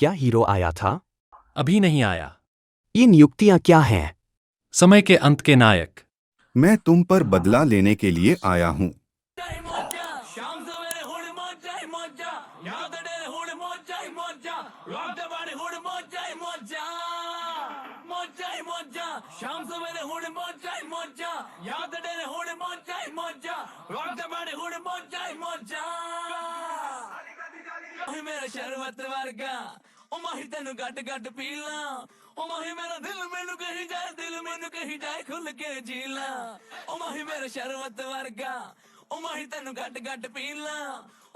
क्या हीरो आया था? अभी नहीं आया। ये नियुक्तियां क्या हैं? समय के अंत के नायक। मैं तुम पर बदला लेने के लिए आया हूँ। मेरा शरबत वर्गा ओ माही तेनु गट गट पीला ओ माही मेरा दिल मैनू कहीं जाए खुल के जीला ओ माही मेरा शरबत वर्गा ओ माही तेनु गट गट पीला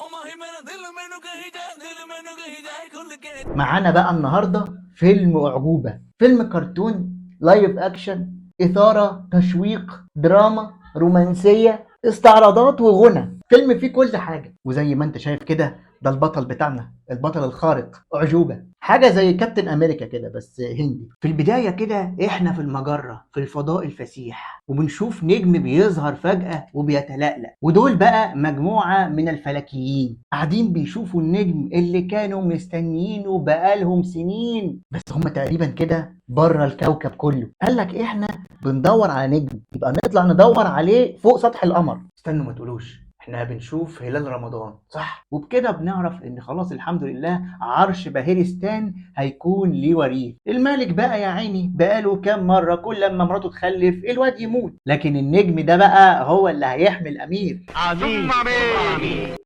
ओ माही मेरा दिल मैनू कहीं जाए खुल के। معانا بقى النهارده فيلم أعجوبة، فيلم كرتون لايف أكشن، إثارة، تشويق، دراما، رومانسية، استعراضات وغنى. فيلم فيه كل حاجة، وزي ما انت شايف كده ده البطل بتاعنا، البطل الخارق أعجوبة، حاجة زي كابتن أمريكا كده بس هندي. في البداية كده احنا في المجرة في الفضاء الفسيح، وبنشوف نجم بيظهر فجأة وبيتلألأ، ودول بقى مجموعة من الفلكيين قاعدين بيشوفوا النجم اللي كانوا مستنيينه بقالهم سنين، بس هم تقريبا كده بره الكوكب كله. قالك احنا بندور على نجم، يبقى نطلع ندور عليه فوق سطح القمر. استنوا ما تقولوش احنا بنشوف هلال رمضان صح، وبكده بنعرف ان خلاص الحمد لله عرش باهرستان هيكون ليه وريث. الملك بقى يا عيني بقاله كام مره كل لما مراته تخلف الواد يموت، لكن النجم ده بقى هو اللي هيحمي الامير. امين.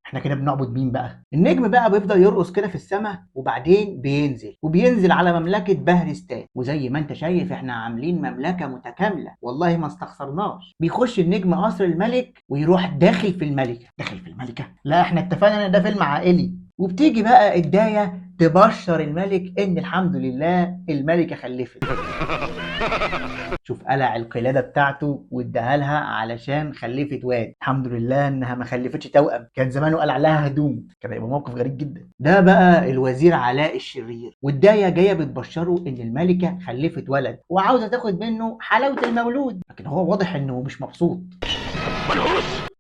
احنا كده بنعبد مين بقى؟ النجم بقى بيفضل يرقص كده في السماء، وبعدين بينزل على مملكة بهرستان، وزي ما انت شايف احنا عاملين مملكة متكاملة والله ما استخسرناش. بيخش النجم قصر الملك ويروح داخل في الملكة. لا احنا اتفقنا ان ده فيلم عائلي. وبتيجي بقى الداية تبشر الملك ان الحمد لله الملكة خلفت. شوف قلع القلادة بتاعته واداها لها علشان خلفت واد. الحمد لله انها ما خلفتش توأم، كان زمانه قلع لها هدوم، كان هيبقى موقف غريب جدا. ده بقى الوزير علاء الشرير، والداية جاية بتبشره ان الملكة خلفت ولد وعاوزة تاخد منه حلاوة المولود، لكن هو واضح انه مش مبسوط.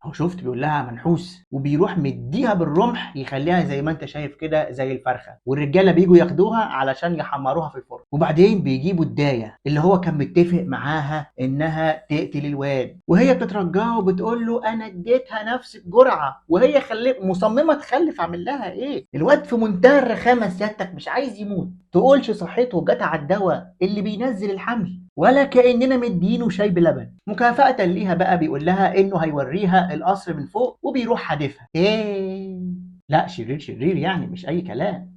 هو شفت بيقول لها منحوس، وبيروح مديها بالرمح يخليها زي ما انت شايف كده زي الفرخه، والرجاله بيجوا ياخدوها علشان يحمروها في الفرن. وبعدين بيجيبوا الدايه اللي هو كان متفق معاها انها تقتل الواد، وهي بتترجاه وبتقول له انا اديتها نفس الجرعه وهي مصممه تخلف. اعمل لها ايه؟ الواد في منتهى الرخامه سيادتك مش عايز يموت، تقولش صحته جت على الدواء اللي بينزل الحمل، ولا كأننا مدينه شاي بلبن. مكافأة ليها بقى بيقول لها انه هيوريها القصر من فوق وبيروح حادفها. ايه لا شرير يعني مش اي كلام.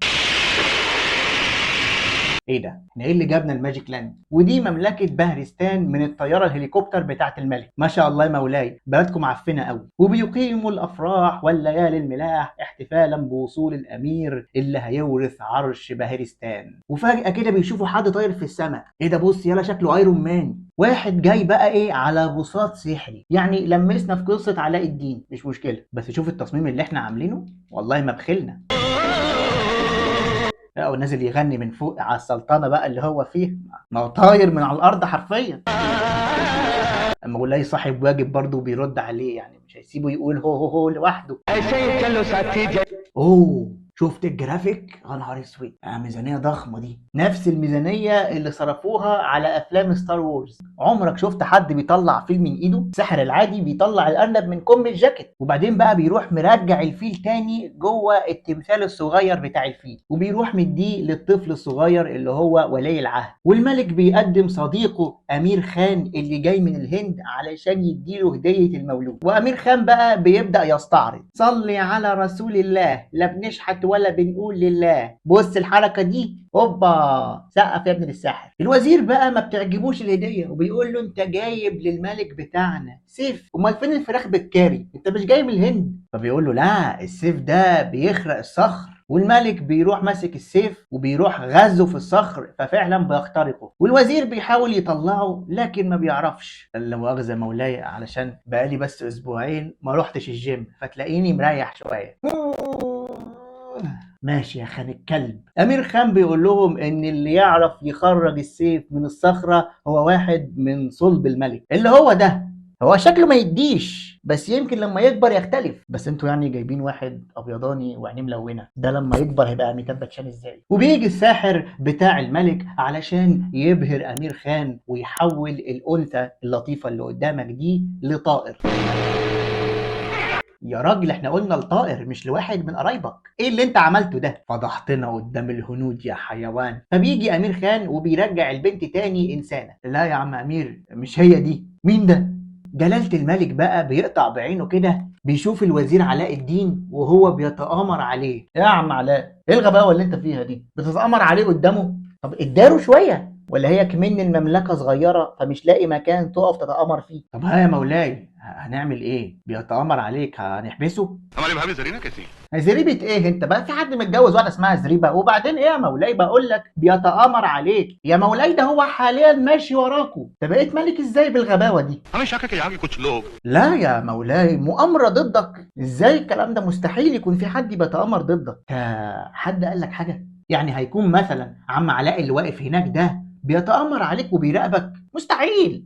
ايه ده؟ احنا ايه اللي جابنا الماجيك لاند؟ ودي مملكه بهرستان من الطياره الهليكوبتر بتاعه الملك. ما شاء الله يا مولاي بلدكم معفنه قوي. وبيقيموا الافراح والليالي الملاح احتفالا بوصول الامير اللي هيورث عرش بهرستان. وفجاه كده بيشوفوا حد طاير في السماء. ايه ده؟ بص يلا شكله ايرون مان. واحد جاي بقى ايه على بساط سحري، يعني لمسنا في قصه علاء الدين مش مشكله، بس شوف التصميم اللي احنا عاملينه والله ما بخلنا. او نازل يغني من فوق على السلطنه بقى اللي هو فيه، ما هو طاير من على الارض حرفيا. اما مولاي صاحب واجب برضه بيرد عليه، يعني مش هيسيبه يقول هو لوحده. اوه شفت الجرافيك؟ يا نهار اسود، ميزانيه ضخمه دي، نفس الميزانيه اللي صرفوها على افلام ستار وورز. عمرك شفت حد بيطلع فيل من ايده؟ الساحر العادي بيطلع الارنب من كم الجاكيت، وبعدين بقى بيروح مرجع الفيل تاني جوه التمثال الصغير بتاع الفيل، وبيروح مديه للطفل الصغير اللي هو ولي العهد. والملك بيقدم صديقه امير خان اللي جاي من الهند علشان يديله هديه المولود. وامير خان بقى بيبدا يستعرض صلي على رسول الله لا بنشحت ولا بنقول لله. بص الحركه دي هوبا سقف يا ابن الساحر. الوزير بقى ما بتعجبوش الهديه وبيقول له انت جايب للملك بتاعنا سيف، امال فين الفراخ بالكاري؟ انت مش جاي من الهند. فبيقول له لا السيف ده بيخرق الصخر. والملك بيروح ماسك السيف وبيروح غزه في الصخر، ففعلا بيخترقه. والوزير بيحاول يطلعه لكن ما بيعرفش. لا مؤاخذه مولاي علشان بقالي بس اسبوعين ما روحتش الجيم فتلاقيني مريح شويه. ماشي يا خان الكلب. امير خان بيقول لهم ان اللي يعرف يخرج السيف من الصخره هو واحد من صلب الملك اللي هو ده هو شكله ما يديش، بس يمكن لما يكبر يختلف. بس انتوا يعني جايبين واحد ابيضاني وعينيه ملونه، ده لما يكبر هيبقى اميتاب باتشان ازاي؟ وبيجي الساحر بتاع الملك علشان يبهر امير خان ويحول الانثى اللطيفه اللي قدامك دي لطائر. يا راجل احنا قلنا لطائر مش لواحد من قرايبك، ايه اللي انت عملته ده؟ فضحتنا قدام الهنود يا حيوان. فبيجي امير خان وبيرجع البنت تاني انسانه. لا يا عم امير مش هي دي. مين ده؟ جلالة الملك بقى بيقطع بعينه كده، بيشوف الوزير علاء الدين وهو بيتآمر عليه. يا عم علاء ايه الغباوه اللي انت فيها دي؟ بتتآمر عليه قدامه؟ طب اداله شويه، ولا هي كمان المملكة صغيرة فمش لاقي مكان تقف تتآمر فيه؟ طب ها يا مولاي هنعمل ايه؟ بيتآمر عليك هنحبسه؟ हमारी भाभी जरीना कैसी है زريبة ايه انت بقى؟ في حد متجوز واحدة اسمها زريبة؟ وبعدين ايه يا مولاي؟ بقول لك بيتآمر عليك يا مولاي، ده هو حاليا ماشي وراكوا. انت بقيت ملك ازاي بالغباوة دي؟ हमें शक है कि यहाँ के कुछ लोग لا يا مولاي، مؤامرة ضدك؟ ازاي الكلام ده؟ مستحيل يكون في حد بيتآمر ضدك. حد قال لك حاجة؟ يعني هيكون مثلا عم علاء اللي واقف هناك ده بيتآمر عليك وبيراقبك؟ مستحيل.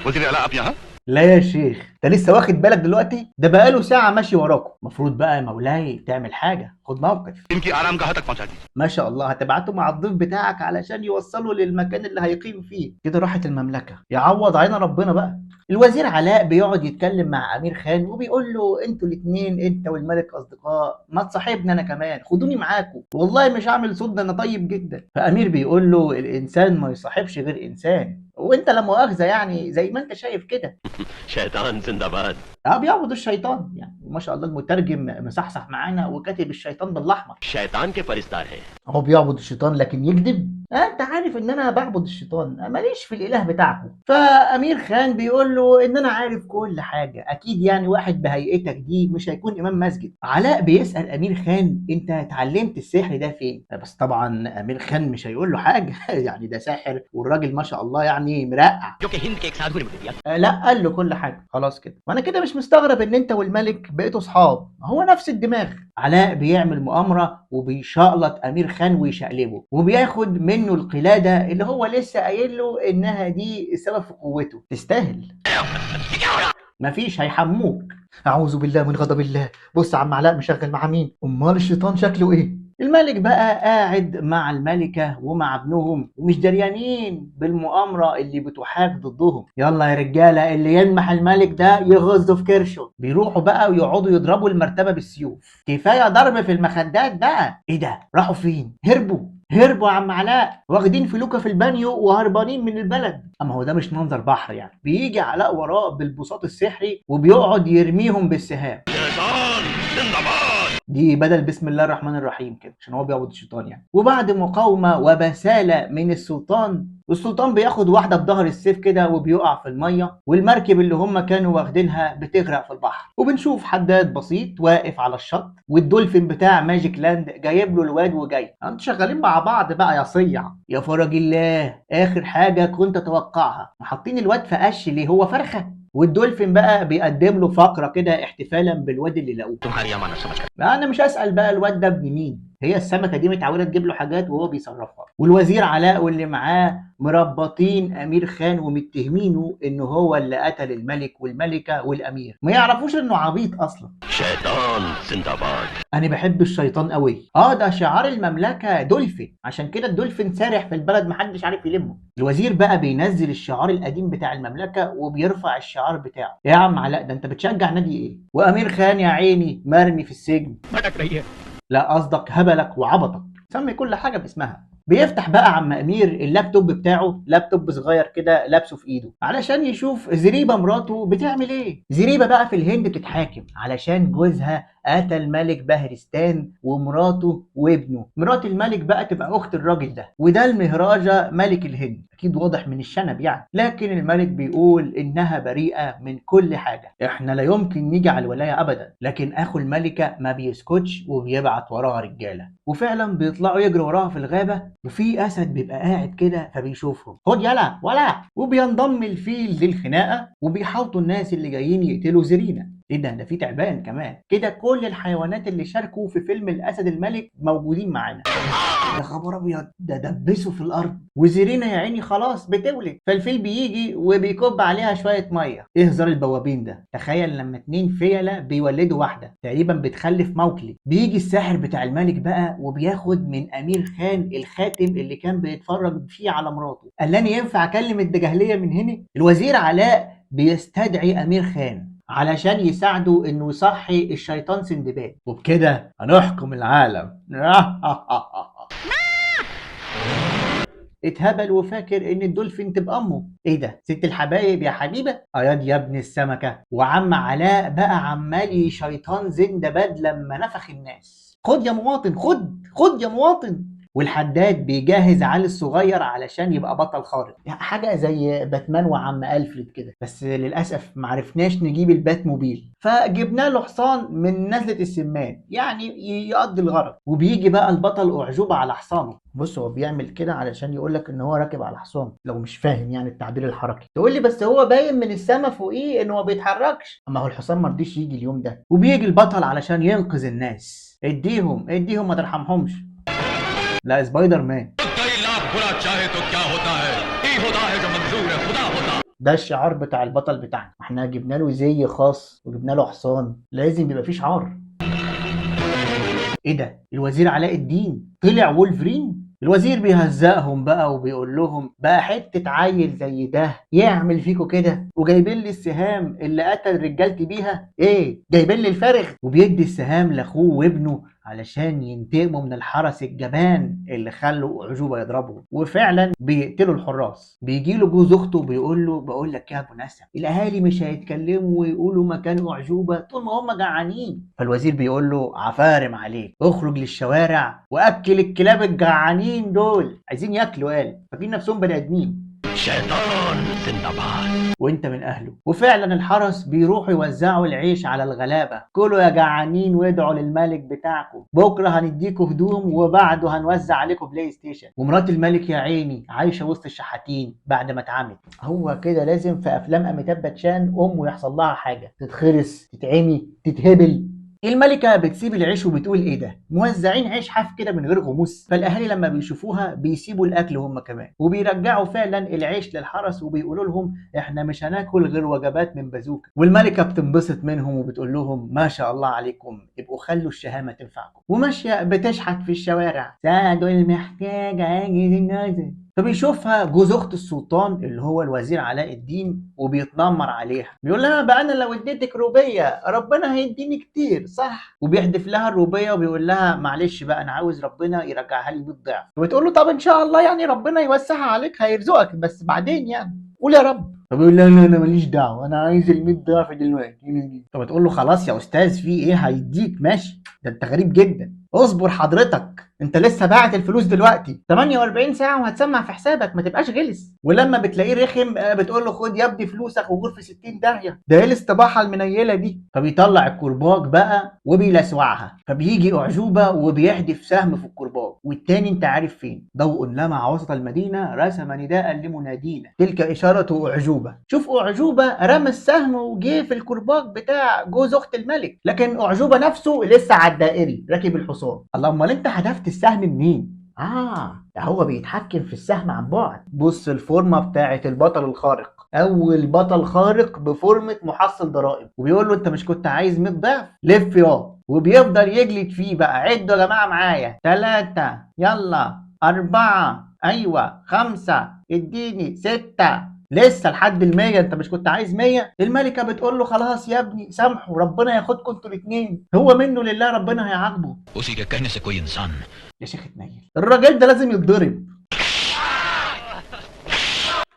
वजीर आला आप यहाँ لا يا شيخ، انت لسه واخد بالك دلوقتي؟ ده بقاله ساعة ماشي وراكم. المفروض بقى يا مولاي تعمل حاجة، خد موقف. इनकी आराम गाह तक पहुंचा दीजिए ما شاء الله، هتبعته مع الضيف بتاعك علشان يوصله للمكان اللي هيقيم فيه. كده راحت المملكة، يعوض علينا ربنا بقى. الوزير علاء بيقعد يتكلم مع امير خان وبيقول له انتوا الاتنين انت والملك اصدقاء، ما تصاحبني انا كمان، خدوني معاكم، والله مش عامل صوت، ده انا طيب جدا. فامير بيقول له الانسان ما يصاحبش غير انسان، وانت لا مؤاخذه يعني زي ما انت شايف كده. शैतान जिंदाबाद بيعبد الشيطان يعني، ما شاء الله المترجم مصحصح معانا وكاتب الشيطان بالاحمر. शैतान के परिस्तार है هو بيعبد الشيطان لكن يكذب؟ انت عارف ان انا بعبد الشيطان، ماليش في الاله بتاعكم. فامير خان بيقول له ان انا عارف كل حاجه، اكيد يعني واحد بهيئتك دي مش هيكون امام مسجد. علاء بيسال امير خان انت اتعلمت السحر ده فين؟ بس طبعا امير خان مش هيقول له حاجه يعني ده ساحر والراجل ما شاء الله يعني مرقع. जो कि हिंद के एक साधु ने मुझे दिया لا قال له كل حاجه. خلاص كده، وانا كده مش مستغرب ان انت والملك بقيتوا صحاب، هو نفس الدماغ. علاء بيعمل مؤامره وبيشقلط امير خان ويشقلبه، وبياخد منه القلاده اللي هو لسه قايل له انها دي السبب في قوته. تستاهل. مفيش، هيحموك. اعوذ بالله من غضب الله. بص يا عم علاء مشغل مع مين؟ امال الشيطان شكله ايه؟ الملك بقى قاعد مع الملكة ومع ابنهم ومش دريانين بالمؤامرة اللي بتحاك ضدهم. يلا يا رجالة، اللي يلمح الملك ده يغزه في كرشه. بيروحوا بقى ويقعدوا يضربوا المرتبة بالسيوف. كفاية ضرب في المخدات بقى. ايه ده؟ راحوا فين؟ هربوا يا عم علاء، واخدين فلوكة في البانيو وهربانين من البلد. اما هو ده مش منظر بحر يعني. بيجي علاء وراه بالبساط السحري وبيقعد يرميهم بالسهام. शैतान जिंदाबाद دي بدل بسم الله الرحمن الرحيم كده عشان هو بيعبد الشيطان يعني. وبعد مقاومة وبسالة من السلطان بياخد واحدة بظهر السيف كده وبيقع في المية، والمركب اللي هم كانوا واخدينها بتغرق في البحر. وبنشوف حداد بسيط واقف على الشط، والدولفين بتاع ماجيك لاند جايب له الواد وجاي. انتوا شغالين مع بعض بقى يا صيع. يا فرج الله، اخر حاجة كنت اتوقعها. حاطين الواد في قش ليه؟ هو فرخة؟ والدولفين بقى بيقدم له فقرة كده احتفالا بالواد اللي لقوه. तुम्हारी अमानत समझ कर انا مش هسأل بقى الواد ده ابن مين، هي السمكة دي متعودة تجيب له حاجات وهو بيصرفها. والوزير علاء واللي معاه مربطين امير خان ومتهمينه انه هو اللي قتل الملك والملكة والامير، ما يعرفوش انه عبيط اصلا. शैतान जिंदाबाद انا بحب الشيطان قوي. ده شعار المملكة دولفين، عشان كده الدولفين سارح في البلد محدش عارف يلمه. الوزير بقى بينزل الشعار القديم بتاع المملكة وبيرفع الشعار بتاعه. يا عم علاء ده انت بتشجع نادي ايه؟ وامير خان يا عيني مرمي في السجن. भटक रही है لا قصدك هبلك وعبطك، سمي كل حاجة باسمها. بيفتح بقى عم امير اللابتوب بتاعه، لابتوب صغير كده لابسه في ايده علشان يشوف زريبة مراته بتعمل ايه. زريبة بقى في الهند بتتحاكم علشان جوزها قتل ملك بهرستان ومراته وابنه. مرات الملك بقى تبقى اخت الراجل ده، وده المهراجة ملك الهند، اكيد واضح من الشنب يعني. لكن الملك بيقول انها بريئة من كل حاجة، احنا لا يمكن نيجي على الولاية ابدا. لكن اخو الملكة ما بيسكتش وبيبعت وراها رجالة، وفعلا بيطلعوا يجروا وراها في الغابة، وفي اسد بيبقى قاعد كده فبيشوفهم. خد يلا ولا، وبينضم الفيل للخناقة وبيحاوطوا الناس اللي جايين يقتلوا زرينة. ايه ده في تعبان كمان كده. كل الحيوانات اللي شاركوا في فيلم الاسد الملك موجودين معانا. يا خبر ابيض، ده دبسوا في الارض. وزيرينا يا عيني خلاص بتولد، فالفيل بيجي وبيكب عليها شويه ميه. ايه هزار البوابين ده؟ تخيل لما 2 فيله بيولدوا واحده تقريبا بتخلف موكلي. بيجي الساحر بتاع الملك بقى وبياخد من امير خان الخاتم اللي كان بيتفرج فيه على مراته. قال لي ينفع اكلم الدجاهليه من هنا؟ الوزير علاء بيستدعي امير خان علشان يساعده انه يصحي الشيطان سندباد، وبكده هنحكم العالم. اتهبل وفاكر ان الدولفين تبقى امه. ايه ده ست الحبايب يا حبيبه، اياد يا ابن السمكه. وعم علاء بقى عمال شيطان زندباد لما نفخ الناس. خد يا مواطن، خد يا مواطن. والحداد بيجهز علي الصغير علشان يبقى بطل خارق، حاجه زي باتمان وعم الفريد كده. بس للاسف معرفناش نجيب البات موبيل، فجبنا له حصان من نزله السمان يعني يقضي الغرض. وبيجي بقى البطل اعجوبه على حصانه. بص هو بيعمل كده علشان يقولك ان هو راكب على حصان، لو مش فاهم يعني التعبير الحركي. تقول لي بس هو باين من السما فوقيه انه ما بيتحركش. اما هو الحصان ما رضيش يجي اليوم ده. وبيجي البطل علشان ينقذ الناس. اديهم ما ترحمهمش. لا سبايدر مان. ده الشعار بتاع البطل بتاعنا. احنا جبنا له زي خاص وجبنا له حصان، لازم يبقى فيه شعار. ايه ده الوزير علاء الدين طلع وولفرين. الوزير بيهزقهم بقى وبيقول لهم بقى حته عيل زي ده يعمل فيكوا كده، وجايبين لي السهام اللي قتل رجالتي بيها. ايه جايبين لي الفارغ. وبيدي السهام لاخوه وابنه علشان ينتقموا من الحرس الجبان اللي خلوا اعجوبه يضربهم. وفعلا بيقتلوا الحراس. بيجي له جوز اخته بيقول له بقول لك يا ابو نسب، الاهالي مش هيتكلموا ويقولوا مكان اعجوبه طول ما هم جعانين. فالوزير بيقول له عفارم عليك، اخرج للشوارع واكل الكلاب الجعانين دول، عايزين ياكلوا. قال فاكرين نفسهم بني ادمين. شيطان زندباد. وانت من اهله. وفعلا الحرس بيروحوا يوزعوا العيش على الغلابه. كلوا يا جعانين وادعوا للملك بتاعكم، بكره هنديكوا هدوم وبعده هنوزع عليكم بلاي ستيشن. ومرات الملك يا عيني عايشه وسط الشحاتين بعد ما اتعمت. هو كده لازم في افلام اميتاب باتشان امه يحصل لها حاجه، تتخرس تتعمي تتهبل. الملكة بتسيب العيش وبتقول ايه ده موزعين عيش حاف كده من غير غموس. فالاهالي لما بيشوفوها بيسيبوا الاكل هم كمان، وبيرجعوا فعلا العيش للحرس وبيقولوا لهم احنا مش هناكل غير وجبات من بازوكا. والملكة بتنبسط منهم وبتقول لهم ما شاء الله عليكم، ابقوا خلوا الشهامة تنفعكم. وماشية بتشحت في الشوارع، ساعدوا المحتاج عاجز النازل. فبيشوفها جوز اخت السلطان اللي هو الوزير علاء الدين وبيتنمر عليها. بيقول لها بقى انا لو اديتك روبيه ربنا هيديني كتير صح؟ وبيحدف لها الروبيه وبيقول لها معلش بقى انا عاوز ربنا يرجعها لي 100 ضعف. وبتقول له طب ان شاء الله يعني ربنا يوسعها عليك هيرزقك، بس بعدين يعني قول يا رب. فبيقول لها لا انا ماليش دعوه، انا عايز ال 100 ضعف دلوقتي. فبتقول له خلاص يا استاذ في ايه هيديك ماشي، ده انت غريب جدا. اصبر حضرتك، انت لسه باعت الفلوس دلوقتي 48 ساعه وهتسمع في حسابك، ما تبقاش غلس. ولما بتلاقيه رخم بتقول له خد يا ابني فلوسك وغور في 60 داهيه، ده ايه الاستباحه المنيله دي. فبيطلع الكرباج بقى وبيلسوعها. فبيجي اعجوبه وبيحدف سهم في الكرباج، والتاني انت عارف فين. ضوء لمع وسط المدينه رسم نداء لمنادينا، تلك اشاره اعجوبه. شوف اعجوبه رمى السهم وجه في الكرباج بتاع جوز اخت الملك، لكن اعجوبه نفسه لسه على الدائري راكب الحصان. الله امال انت هدفت السهم منين؟ ده هو بيتحكم في السهم عن بعد. بص الفورمه بتاعه البطل الخارق، اول بطل خارق بفورمه محصل ضرائب. وبيقول له انت مش كنت عايز 100 ضعف؟ لف يا. وبيفضل يجلد فيه بقى. عدوا يا جماعه معايا، 3 يلا 4 ايوه 5 اديني 6 لسه لحد 100. انت مش كنت عايز 100؟ الملكه بتقول له خلاص يا ابني سامحوا ربنا ياخدكم انتوا الاثنين، هو منه لله ربنا هيعاقبه. उसी के कहने से कोई इंसान يا شيخ اتنيل الراجل ده لازم يتضرب.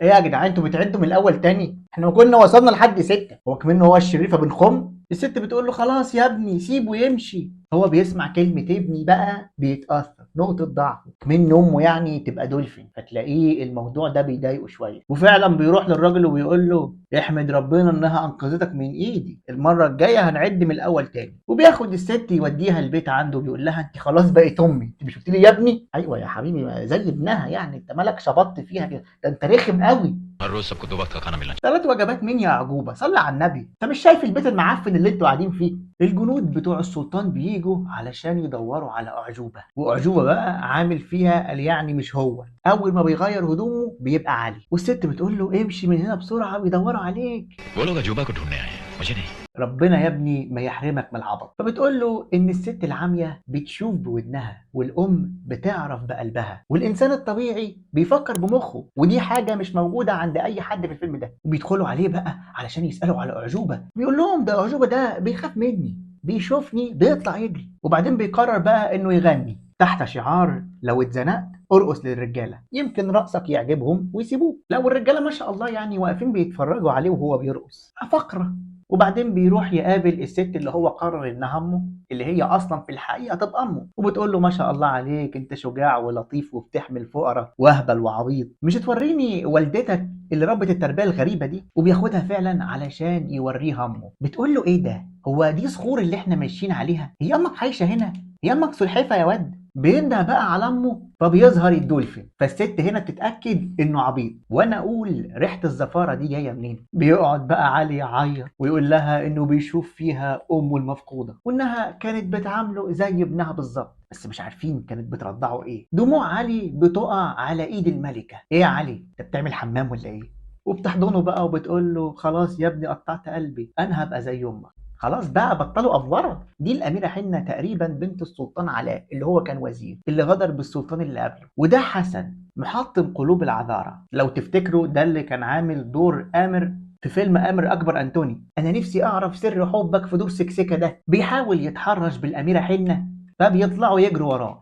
ايه يا جدعان انتوا بتعدوا من الاول تاني؟ احنا كنا وصلنا لحد 6. هو كمان هو الشريفه بنخم. الست بتقول له خلاص يا ابني سيبه يمشي. هو بيسمع كلمة ابني بقى بيتأثر، نقطة ضعفه من أمه يعني تبقى دولفين، فتلاقيه الموضوع ده بيضايقه شوية، وفعلا بيروح للراجل وبيقول له احمد ربنا إنها أنقذتك من إيدي، المرة الجاية هنعد من الأول تاني. وبياخد الست يوديها البيت عنده، بيقول لها أنت خلاص بقيت أمي، أنت مش قلت لي يا ابني؟ أيوه يا حبيبي زي ابنها يعني، أنت مالك شبطت فيها كده، ده أنت رخم قوي. हर रोज सबको 2 वक्त का खाना मिलना 3 وجبات مين يا عجوبة؟ صلي على النبي، انت مش شايف البيت المعفن اللي انتوا قاعدين فيه؟ الجنود بتوع السلطان بييجوا علشان يدوروا على أعجوبة، وأعجوبة بقى عامل فيها قال يعني مش هو، أول ما بيغير هدومه بيبقى علي، والست بتقول له امشي من هنا بسرعة ويدوروا عليك. वो लोग अजूबा को ढूंढने आए हैं मुझे नहीं ربنا يا ابني ما يحرمك من العبط. فبتقول له ان الست العامية بتشوف بودنها، والام بتعرف بقلبها، والانسان الطبيعي بيفكر بمخه، ودي حاجة مش موجودة عند اي حد في الفيلم ده. وبيدخلوا عليه بقى علشان يسألوا على أعجوبة، بيقول لهم ده أعجوبة ده بيخاف مني، بيشوفني بيطلع يجري. وبعدين بيقرر بقى انه يغني تحت شعار لو اتزنقت ارقص للرجاله، يمكن رقصك يعجبهم ويسيبوه. لو الرجاله ما شاء الله يعني واقفين بيتفرجوا عليه وهو بيرقص فقره. وبعدين بيروح يقابل الست اللي هو قرر انها امه، اللي هي اصلا في الحقيقه تبقى امه، وبتقول له ما شاء الله عليك انت شجاع ولطيف وبتحمل فقراء واهبل وعبيط، مش توريني والدتك اللي ربت التربيه الغريبه دي؟ وبياخدها فعلا علشان يوريها امه. بتقول له ايه ده؟ هو دي صخور اللي احنا ماشيين عليها؟ هي امك عايشه هنا؟ هي امك سلحفه يا واد؟ بينده بقى على امه فبيظهر الدولفين. فالست هنا بتتاكد انه عبيط، وانا اقول ريحه الزفاره دي جايه منين؟ بيقعد بقى علي يعيط ويقول لها انه بيشوف فيها امه المفقوده، وانها كانت بتعامله زي ابنها بالظبط، بس مش عارفين كانت بترضعه ايه. دموع علي بتقع على ايد الملكه. ايه يا علي انت بتعمل حمام ولا ايه؟ وبتحضنه بقى وبتقول له خلاص يا ابني قطعت قلبي، انا هبقى زي امك، خلاص بقى بطلوا افوره. دي الاميره حنه تقريبا بنت السلطان علاء اللي هو كان وزير، اللي غدر بالسلطان اللي قبله. وده حسن محطم قلوب العذارى، لو تفتكروا ده اللي كان عامل دور امر في فيلم امر اكبر انتوني. انا نفسي اعرف سر حبك في دور سكسكه ده. بيحاول يتحرش بالاميره حنه فبيطلعوا يجروا وراه.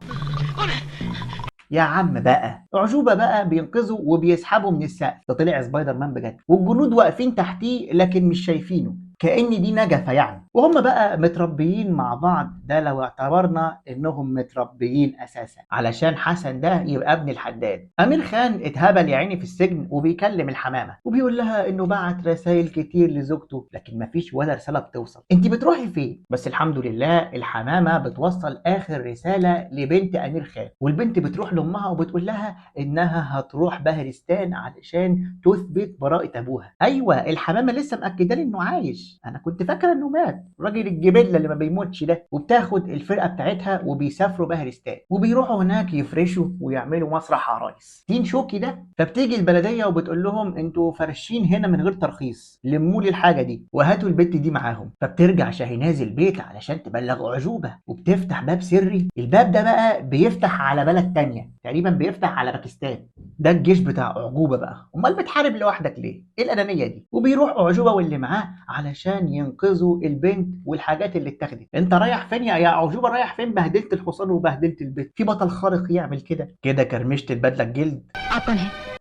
يا عم بقى أعجوبة بقى بينقذه وبيسحبه من السقف، ده طلع سبايدر مان بجد، والجنود واقفين تحتيه لكن مش شايفينه، كأن دي نجفة يعني. وهم بقى متربيين مع بعض، ده لو اعتبرنا انهم متربيين اساسا، علشان حسن ده يبقى ابن الحداد. امير خان اتهبل يا عيني في السجن وبيكلم الحمامة وبيقول لها انه بعت رسائل كتير لزوجته لكن مفيش ولا رسالة بتوصل. انت بتروحي فين؟ بس الحمد لله الحمامة بتوصل اخر رسالة لبنت امير خان، والبنت بتروح لامها وبتقول لها انها هتروح بهرستان علشان تثبت براءة ابوها. ايوه الحمامة لسه مأكده لي انه عايش، انا كنت فاكره انه مات، راجل الجبله اللي ما بيموتش ده. وبتاخد الفرقه بتاعتها وبيسافروا بهرستان، وبيروحوا هناك يفرشوا ويعملوا مسرح عرايس تين شوكي ده. فبتيجي البلديه وبتقول لهم انتوا فرشين هنا من غير ترخيص، لموا لي الحاجه دي وهاتوا البت دي معاهم. فبترجع شاهيناز البيت علشان تبلغ اعجوبه، وبتفتح باب سري. الباب ده بقى بيفتح على بلد تانية، تقريبا بيفتح على باكستان. ده الجيش بتاع اعجوبه بقى. امال بتحارب لوحدك ليه؟ ايه الانانيه دي؟ وبيروح اعجوبه واللي معاه علشان ينقذوا البنت والحاجات اللي اتاخدت. انت رايح فين يا اعجوبه؟ رايح فين؟ بهدلت الحصان وبهدلت البيت. في بطل خارق يعمل كده؟ كده كرمشت البدله الجلد.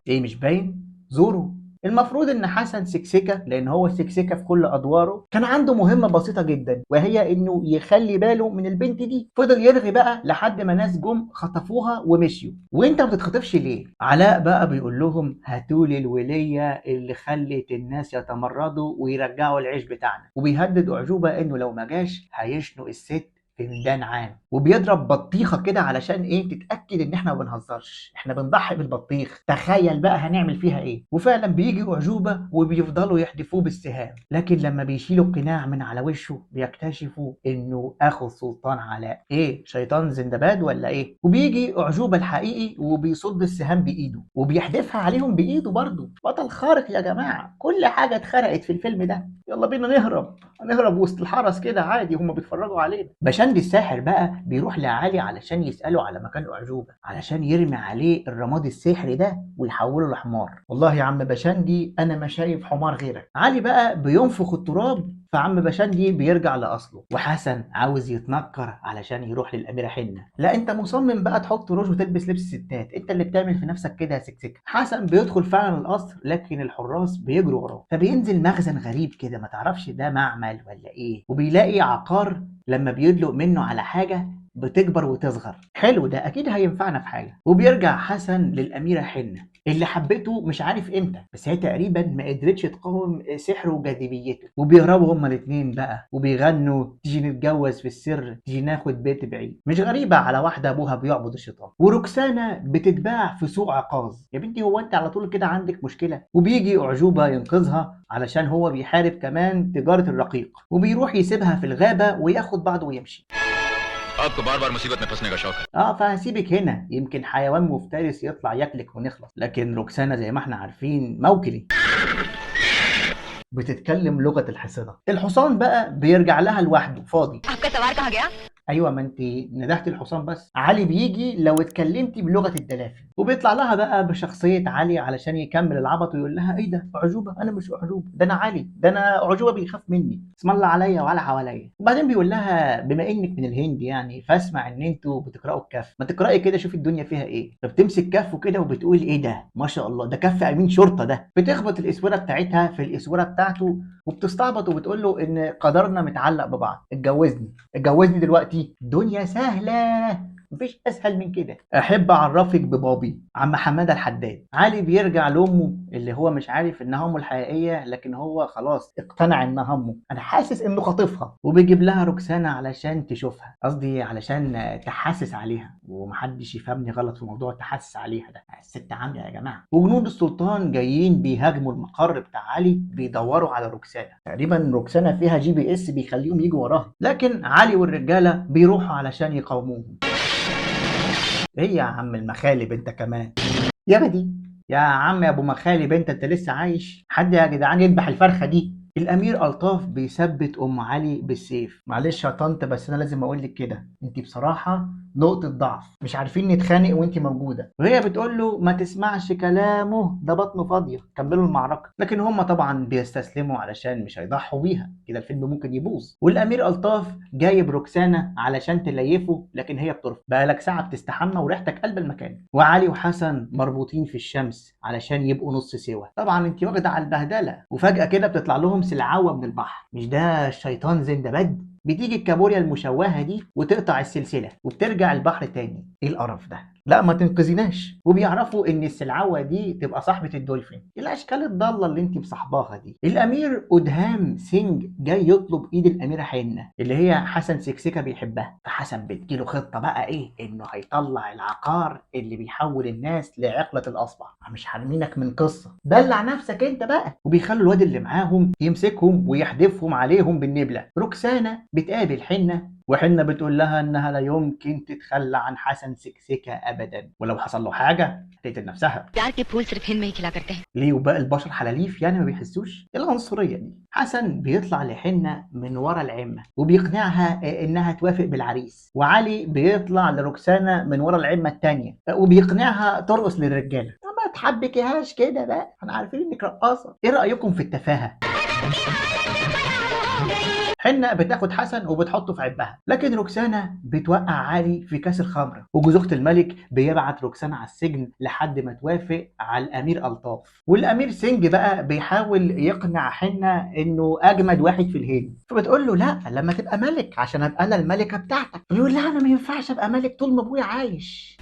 ايه مش باين؟ زورو. المفروض ان حسن سكسكه، لان هو سكسكه في كل ادواره، كان عنده مهمه بسيطه جدا وهي انه يخلي باله من البنت دي. فضل يرغي بقى لحد ما ناس جم خطفوها ومشيوا. وانت ما بتتخطفش ليه؟ علاء بقى بيقول لهم هاتولي الوليه اللي خلت الناس يتمردوا ويرجعوا العيش بتاعنا، وبيهدد اعجوبه انه لو ما جاش هيشنق الست في ميدان عام، وبيضرب بطيخه كده علشان ايه؟ تتاكد ان احنا ما بنهزرش، احنا بنضحي بالبطيخ، تخيل بقى هنعمل فيها ايه. وفعلا بيجي اعجوبه وبيفضلوا يحدفوه بالسهام، لكن لما بيشيلوا القناع من على وشه بيكتشفوا انه اخو السلطان علاء. ايه شيطان زندباد ولا ايه؟ وبيجي اعجوبه الحقيقي وبيصد السهام بايده وبيحدفها عليهم بايده برضه. بطل خارق يا جماعه، كل حاجه اتخرقت في الفيلم ده. يلا بينا نهرب وسط الحرس كده عادي، هم بيتفرجوا علينا. بشندي الساحر بقى بيروح لعلي علشان يسأله على مكان أعجوبة، علشان يرمي عليه الرماد السحري ده ويحوله لحمار. والله يا عم بشندي أنا ما شايف حمار غيرك. علي بقى بينفخ التراب فعم بشندي بيرجع لاصله، وحسن عاوز يتنكر علشان يروح للاميره حنه. لا انت مصمم بقى تحط روج وتلبس لبس ستات، انت اللي بتعمل في نفسك كده يا سكسكه. حسن بيدخل فعلا القصر، لكن الحراس بيجروا وراه، فبينزل مخزن غريب كده ما تعرفش ده معمل ولا ايه، وبيلاقي عقار لما بيدلق منه على حاجه بتكبر وتصغر. حلو، ده اكيد هينفعنا في حاجه. وبيرجع حسن للاميره حنه اللي حبته مش عارف امتى، بس هي تقريبا ما قدرتش تقاوم سحره وجاذبيته، وبيهربوا هما الاتنين بقى وبيغنوا تيجي نتجوز في السر، تيجي ناخد بيت بعيد. مش غريبه على واحده ابوها بيعبد الشيطان. وروكسانا بتتباع في سوق عكاظ. يا بنتي هو انت على طول كده عندك مشكله؟ وبيجي اعجوبه ينقذها علشان هو بيحارب كمان تجاره الرقيق، وبيروح يسيبها في الغابه وياخد بعضه ويمشي. आपको बार बार मुसीबत में फंसने का शौक है فهسيبك هنا، يمكن حيوان مفترس يطلع ياكلك ونخلص. لكن روكسانا زي ما احنا عارفين موكلي، بتتكلم لغة الحصانة. الحصان بقى بيرجع لها لوحده فاضي. आपका सवार कहाँ गया؟ ايوه ما انت ندهت الحصان بس. علي بيجي لو اتكلمتي بلغه الدلافين، وبيطلع لها بقى بشخصيه علي علشان يكمل العبط ويقول لها ايه ده اعجوبه؟ انا مش اعجوبه، ده انا علي، ده انا اعجوبه بيخاف مني، اسم الله عليا وعلى حواليا. وبعدين بيقول لها بما انك من الهند يعني فاسمع ان انتوا بتقراوا الكف، ما تقراي كده شوفي الدنيا فيها ايه. فبتمسك كفه كده وبتقول ايه ده ما شاء الله، ده كف امين شرطه ده. بتخبط الاسوره بتاعتها في الاسوره بتاعته وبتستعبط وبتقول له ان قدرنا متعلق ببعض، اتجوزني دلوقتي، الدنيا سهله، مفيش اسهل من كده. احب اعرفك ببابي عم حماده الحداد. علي بيرجع لامه اللي هو مش عارف انها امه الحقيقيه، لكن هو خلاص اقتنع انها امه. انا حاسس انه خاطفها، وبيجيب لها روكسانا علشان تشوفها، قصدي علشان تحسس عليها، ومحدش يفهمني غلط في موضوع التحسس عليها ده، الست عامله يا جماعه. وجنود السلطان جايين بيهاجموا المقر بتاع علي، بيدوروا على روكسانا. تقريبا روكسانا فيها GPS بيخليهم يجوا وراها، لكن علي والرجاله بيروحوا علشان يقاوموهم. ايه يا عم المخالب انت كمان يا بدي، يا عم يا ابو مخالب انت لسه عايش؟ حد يا جدعان يذبح الفرخه دي. الامير الطاف بيثبت ام علي بالسيف. معلش يا طنط بس انا لازم اقول لك كده، انت بصراحه نقطه ضعف، مش عارفين نتخانق وانت موجوده. وهي بتقول له ما تسمعش كلامه، ده بطنه فاضيه، كملوا المعركه. لكن هم طبعا بيستسلموا علشان مش هيضحوا بيها كده، الفيلم ممكن يبوظ. والامير الطاف جايب روكسانا علشان تليفه، لكن هي بترفض. بقالك ساعه بتستحمى وريحتك قلب المكان. وعلي وحسن مربوطين في الشمس علشان يبقوا نص سوا. طبعا انت واخده على البهدله، وفجاه كده بتطلع لهم سلعوه من البحر. مش ده الشيطان زندباد؟ بتيجي الكابوريا المشوهه دي وتقطع السلسله وبترجع البحر تاني. ايه القرف ده؟ لا ما تنقذيناش. وبيعرفوا ان السلعوه دي تبقى صاحبه الدولفين. الاشكال الضاله اللي انت مصاحباها دي. الامير ادهام سينج جاي يطلب ايد الاميره حنه اللي هي حسن سكسكه بيحبها. فحسن بتجيله خطه بقى ايه، انه هيطلع العقار اللي بيحول الناس لعقله الاصبع. مش حارمينك من قصه، دلع نفسك انت بقى. وبيخلوا الواد اللي معاهم يمسكهم ويحدفهم عليهم بالنبله. روكسانا بتقابل حنه، وحنة بتقول لها انها لا يمكن تتخلى عن حسن سكسكة ابدا، ولو حصل له حاجة هتقتل نفسها. प्यार के फूल सिर्फ हिंद में ही खिला करते हैं। ليه وباقي البشر حلاليف يعني ما بيحسوش؟ ايه العنصرية دي؟ حسن بيطلع لحنة من ورا العمة وبيقنعها انها توافق بالعريس، وعلي بيطلع لروكسانا من ورا العمة التانية وبيقنعها ترقص للرجالة. ما تحبكيهاش كده بقى، احنا عارفين انك رقاصة. ايه رأيكم في التفاهة؟ حنة بتاخد حسن وبتحطه في عبها، لكن روكسانا بتوقع علي في كاس الخمرة. وجوز اخت الملك بيبعت روكسانا على السجن لحد ما توافق على الامير الطاف. والامير سينج بقى بيحاول يقنع حنة انه اجمد واحد في الهند، فبتقول له لا لما تبقى ملك عشان ابقى انا الملكة بتاعتك. بيقول لها انا ما ينفعش ابقى ملك طول ما ابويا عايش.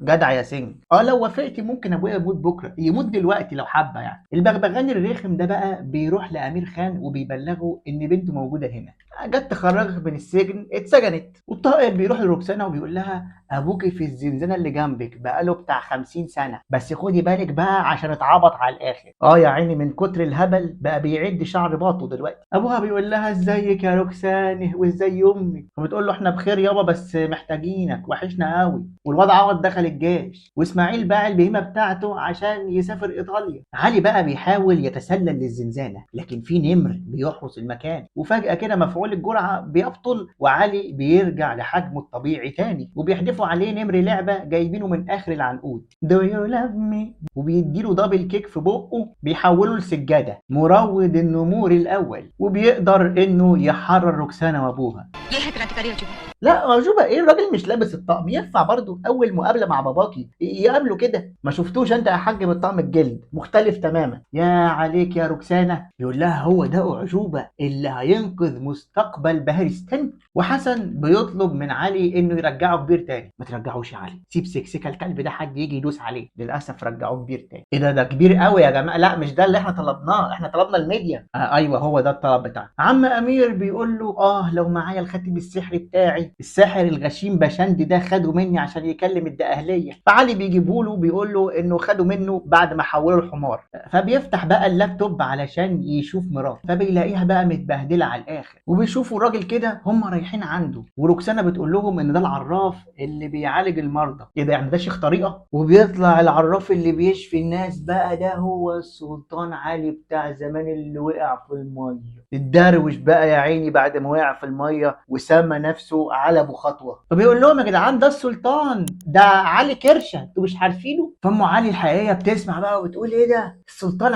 جدع يا سينج. لو وافقتي ممكن ابويا يموت بكره، يموت دلوقتي لو حابه يعني. البغبغان الرخم ده بقى بيروح لامير خان وبيبلغه ان بنته موجوده هنا، جت تخرجك من السجن اتسجنت. والطائر بيروح لروكسانا وبيقول لها ابوكي في الزنزانه اللي جنبك بقاله بتاع 50 سنه، بس خدي بالك بقى عشان اتعبط على الاخر. يا عيني من كتر الهبل بقى بيعد شعر باطه دلوقتي. ابوها بيقول لها ازيك يا روكسانه وازاي امك، فبتقول له احنا بخير يابا بس محتاجينك وحشنا قوي. والواد عوض دخل الجيش، واسماعيل باع البهيمه بتاعته عشان يسافر ايطاليا. علي بقى بيحاول يتسلل للزنزانه، لكن في نمر بيحرس المكان، وفجاه كده مفعول الجرعه بيبطل وعلي بيرجع لحجمه الطبيعي تاني، وبيحدفوا عليه نمر لعبه جايبينه من اخر العنقود. Do you love me؟ وبيديله دبل كيك في بقه بيحوله لسجاده، مروض النمور الاول، وبيقدر انه يحرر روكسانا وابوها. ये है क्रांतिकारी अजूबा। لا عجوبة ايه، الراجل مش لابس الطقم، ينفع برضه اول مقابله مع باباكي يقابله كده؟ ما شفتوش انت يا حاج بالطقم الجلد مختلف تماما. يا عليك يا روكسانا. يقول لها هو ده أعجوبة اللي هينقذ مستقبل بهرستان؟ وحسن بيطلب من علي انه يرجعه كبير تاني. ما ترجعوش يا علي، سيب سكسكه الكلب ده حد يجي يدوس عليه. للاسف رجعوه كبير تاني. ايه ده كبير قوي يا جماعه. لا مش ده اللي احنا طلبناه، احنا طلبنا الميديا. ايوه هو ده الطلب بتاعنا. عم امير بيقول له لو معايا الخاتم السحري بتاعي، الساحر الغشيم بشندي ده خده مني عشان يكلم الدقهليه. فعلي بيجيبه له بيقول له انه خده منه بعد ما حوله الحمار. فبيفتح بقى اللابتوب علشان يشوف مراته، فبيلاقيها بقى متبهدله على الاخر. وبيشوفوا الراجل كده هم رايحين عنده، وروكسانا بتقول لهم ان ده العراف اللي بيعالج المرضى. ايه ده يعني ده شيخ طريقه؟ وبيطلع العراف اللي بيشفي الناس بقى ده هو السلطان علي بتاع زمان اللي وقع في الميه. الدروش بقى يا عيني بعد ما وقع في الميه وسمى نفسه على ابو خطوه. فبيقول لهم يا جدعان ده السلطان، ده علي كرشه، انتوا مش عارفينه؟ فام علي الحقيقيه بتسمع بقى وبتقول ايه ده؟ السلطان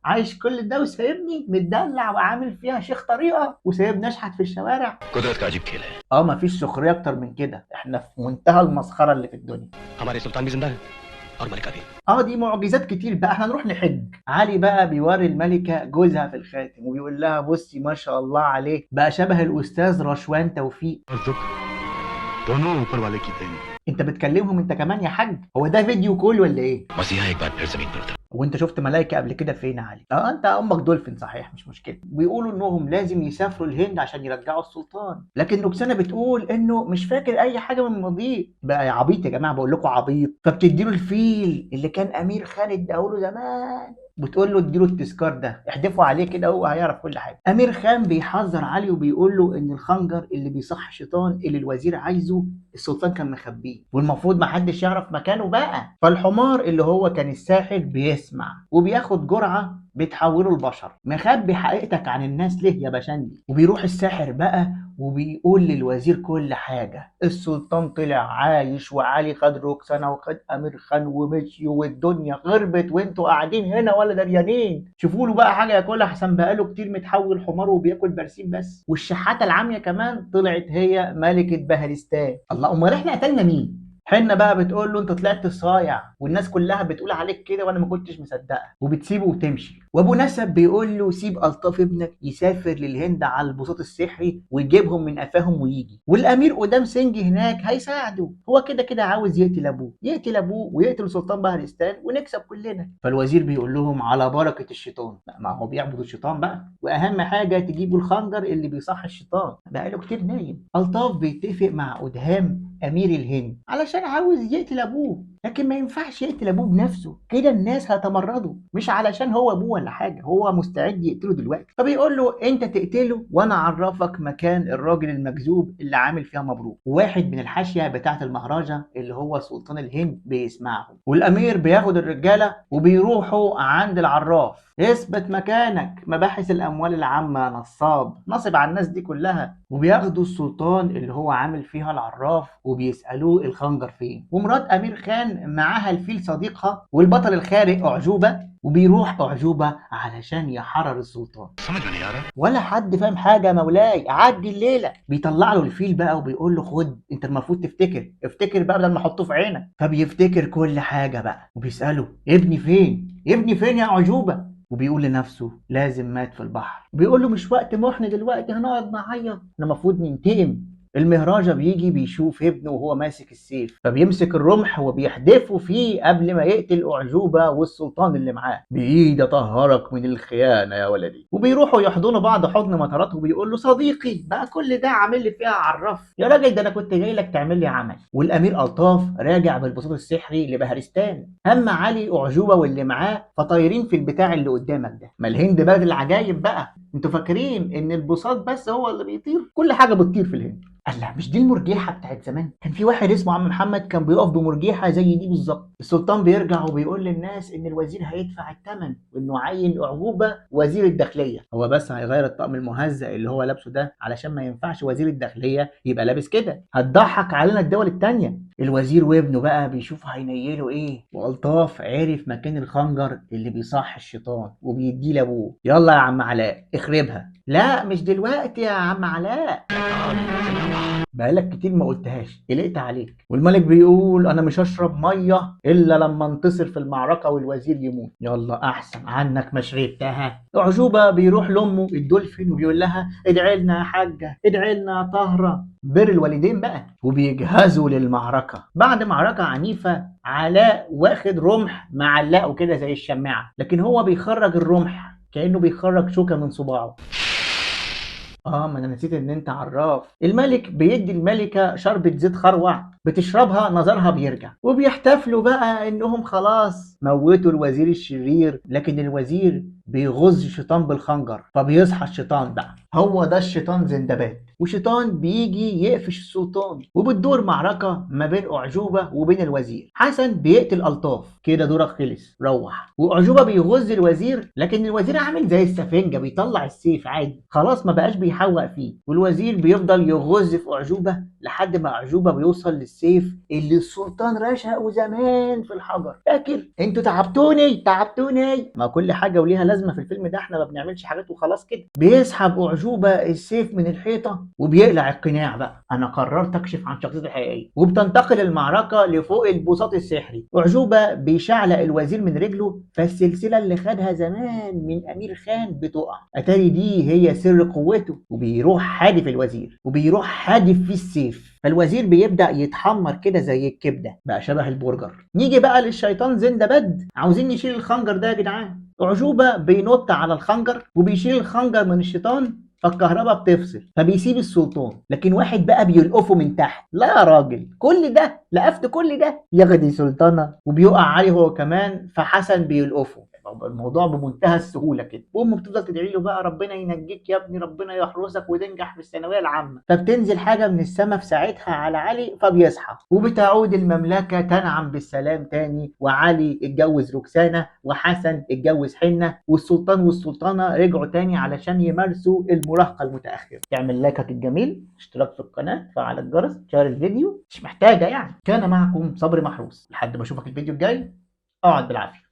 عايش كل ده وسايبني متدلع وعامل فيها شيخ طريقه وسايبني اشحت في الشوارع. कुदरत का अजीब खेल है। مفيش سخريه اكتر من كده، احنا في منتهى المسخره اللي في الدنيا. हमारे सुल्तान भी जिंदा है और मलिका भी। دي معجزات كتير بقى، احنا نروح نحج. علي بقى بيوري الملكه جوزها في الخاتم وبيقول لها بصي ما شاء الله عليه، بقى شبه الاستاذ رشوان توفيق. दोनों ऊपर वाले की देन। انت بتكلمهم انت كمان يا حاج؟ هو ده فيديو كول ولا ايه؟ मसीहा एक बार फिर जमीन पर उतरा। وانت شفت ملايكه قبل كده فين يا علي؟ انت امك دولفين صحيح مش مشكله. بيقولوا انهم لازم يسافروا الهند عشان يرجعوا السلطان، لكن روكسانا بتقول انه مش فاكر اي حاجه من الماضي. بقى يا عبيط يا جماعه، بقول لكم عبيط. فبتديله الفيل اللي كان امير خان اداهوله زمان، بتقول له اديله التذكار ده احدفوا عليه كده هو هيعرف كل حاجه. امير خان بيحذر علي وبيقول له ان الخنجر اللي بيصح الشيطان اللي الوزير عايزه السلطان كان مخبيه، والمفروض محدش يعرف مكانه بقى. فالحمار اللي هو كان الساحر بيسمع وبياخد جرعه بتحوله لبشر. مخبي حقيقتك عن الناس ليه يا بشندي؟ وبيروح الساحر بقى وبيقول للوزير كل حاجه. السلطان طلع عايش، وعلي خد روكسانا وخد امير خان ومشي، والدنيا غربت وانتوا قاعدين هنا ولا دريانين. شوفوا له بقى حاجه ياكلها احسن بقاله كتير متحول حمار وبياكل برسيم بس. والشحاته العاميه كمان طلعت هي ملكه بهرستان. الله، امال احنا قتلنا مين؟ حنة بقى بتقول له انت طلعت صايع والناس كلها بتقول عليك كده وانا ما كنتش مصدقه، وبتسيبه وتمشي. وابو نسب بيقول له سيب الطاف ابنك يسافر للهند على البساط السحري ويجيبهم من قفاهم ويجي، والامير قدام سنجي هناك هيساعده. هو كده كده عاوز يقتل ابوه ويقتل سلطان بهرستان ونكسب كلنا. فالوزير بيقول لهم على بركه الشيطان. ما هو بيعبدوا الشيطان بقى، واهم حاجه تجيبوا الخنجر اللي بيصح الشيطان، بقاله كتير نايم. الطاف بيتفق مع ادهام امير الهند علشان عاوز يقتل ابوه، لكن ما ينفعش يقتل ابوه بنفسه كده، الناس هتمرضوا. مش علشان هو ابوه ولا حاجه، هو مستعد يقتله دلوقتي. فبيقول له انت تقتله وانا اعرفك مكان الراجل المكذوب اللي عامل فيها مبروك. واحد من الحاشيه بتاعه المهرجه اللي هو سلطان الهند بيسمعهم، والامير بياخد الرجاله وبيروحوا عند العراف. اثبت مكانك، مباحث الاموال العامه نصاب، نصب على الناس دي كلها. وبياخدوا السلطان اللي هو عامل فيها العراف وبيسالوه الخنجر فين. ومرات امير خان معاها الفيل صديقها والبطل الخارق اعجوبه، وبيروح اعجوبه علشان يحرر السلطان. ولا حد فاهم حاجه يا مولاي، عدي الليله. بيطلع له الفيل بقى وبيقول له خد انت المفروض افتكر بقى بدل ما احطه في عينك. فبيفتكر كل حاجه بقى وبيساله ابني فين يا اعجوبه؟ وبيقول لنفسه لازم مات في البحر. بيقول له مش وقت محن دلوقتي هنقعد نعيط، احنا المفروض ننتقم. المهراجة بيجي بيشوف ابنه وهو ماسك السيف، فبيمسك الرمح وبيحدفه فيه قبل ما يقتل أعجوبة والسلطان اللي معاه. بإيدي أطهرك من الخيانة يا ولدي. وبيروحوا يحضنوا بعض حضن مطرات، وبيقول له صديقي بقى كل ده عامل لي فيها عرف يا راجل، ده أنا كنت جاي لك تعمل لي عمل. والأمير ألطاف راجع بالبساط السحري لبهرستان. هم علي أعجوبة واللي معاه فطايرين في البتاع اللي قدامك ده. ما الهند بلد العجايب بقى، انتوا فاكرين ان البساط بس هو اللي بيطير؟ كل حاجه بتطير في الهند. قال لا، مش دي المرجيحه بتاعت زمان؟ كان في واحد اسمه عم محمد كان بيقف بمرجيحه زي دي بالظبط. السلطان بيرجع وبيقول للناس ان الوزير هيدفع الثمن وانه عين اعجوبه وزير الداخليه. هو بس هيغير الطقم المهزأ اللي هو لابسه ده علشان ما ينفعش وزير الداخليه يبقى لابس كده، هتضحك علينا الدول التانيه. الوزير وابنه بقى بيشوف هينيله ايه، والطاف عرف مكان الخنجر اللي بيصح الشيطان وبيديه لابوه. يلا يا عم علاء اخربها. لا مش دلوقتي يا عم علاء، بقالك كتير ما قلتهاش، قلقت عليك. والملك بيقول انا مش هشرب ميه الا لما انتصر في المعركه والوزير يموت. يلا احسن عنك ما شربتها. اعجوبه بيروح لامه الدولفين وبيقول لها ادعي لنا يا حاجه، ادعي لنا يا طاهره، بر الوالدين بقى. وبيجهزوا للمعركه. بعد معركه عنيفه علاء واخد رمح معلقه كده زي الشماعه، لكن هو بيخرج الرمح كانه بيخرج شوكه من صباعه. ما انا نسيت ان انت عراف. الملك بيدي الملكة شربة زيت خروع بتشربها نظرها بيرجع، وبيحتفلوا بقى انهم خلاص موتوا الوزير الشرير. لكن الوزير بيغز الشيطان بالخنجر، فبيصحى الشيطان بقى. هو ده الشيطان زندباد، وشيطان بيجي يقفش السلطان، وبتدور معركة ما بين أعجوبة وبين الوزير. حسن بيقتل ألطاف، كده دورك خلص روح. وأعجوبة بيغز الوزير، لكن الوزير عامل زي السفنجة بيطلع السيف عادي، خلاص ما بقاش بيحوق فيه. والوزير بيفضل يغز في أعجوبة لحد ما أعجوبة بيوصل للسيف اللي السلطان رشقه زمان في الحجر. فاكر انتوا تعبتوني. ما كل حاجة وليها لازمة في الفيلم ده، احنا ما بنعملش حاجات وخلاص كده. بيسحب أعجوبة السيف من الحيطة وبيقلع القناع بقى. انا قررت اكشف عن شخصيتي الحقيقيه. وبتنتقل المعركه لفوق البساط السحري. اعجوبه بيشعلق الوزير من رجله، فالسلسله اللي خدها زمان من امير خان بتقع. اتاري دي هي سر قوته. وبيروح حادف الوزير وبيروح حادف فيه السيف، فالوزير بيبدا يتحمر كده زي الكبده، بقى شبه البرجر. نيجي بقى للشيطان زندباد. عاوزين نشيل الخنجر ده يا جدعان. اعجوبه بينط على الخنجر وبيشيل الخنجر من الشيطان، فالكهرباء بتفصل فبيسيب السلطان. لكن واحد بقى بيلقفه من تحت. لا يا راجل، كل ده لقفت كل ده ياخد سلطانه وبيقع عليه هو كمان، فحسن بيلقفه. الموضوع بمنتهى السهوله كده. وامه بتفضل تدعي له بقى ربنا ينجيك يا ابني، ربنا يحرسك وتنجح في الثانويه العامه. فبتنزل حاجه من السماء في ساعتها على علي فبيصحى، وبتعود المملكه تنعم بالسلام تاني. وعلي اتجوز روكسانا، وحسن اتجوز حنه، والسلطان والسلطانه رجعوا تاني علشان يمارسوا المراهقه المتاخره. تعمل لايكك الجميل، اشتراك في القناه، فعل الجرس، شير الفيديو، مش محتاجه يعني. كان معكم صبري محروس، لحد ما اشوفك الفيديو الجاي. اقعد بالعافيه.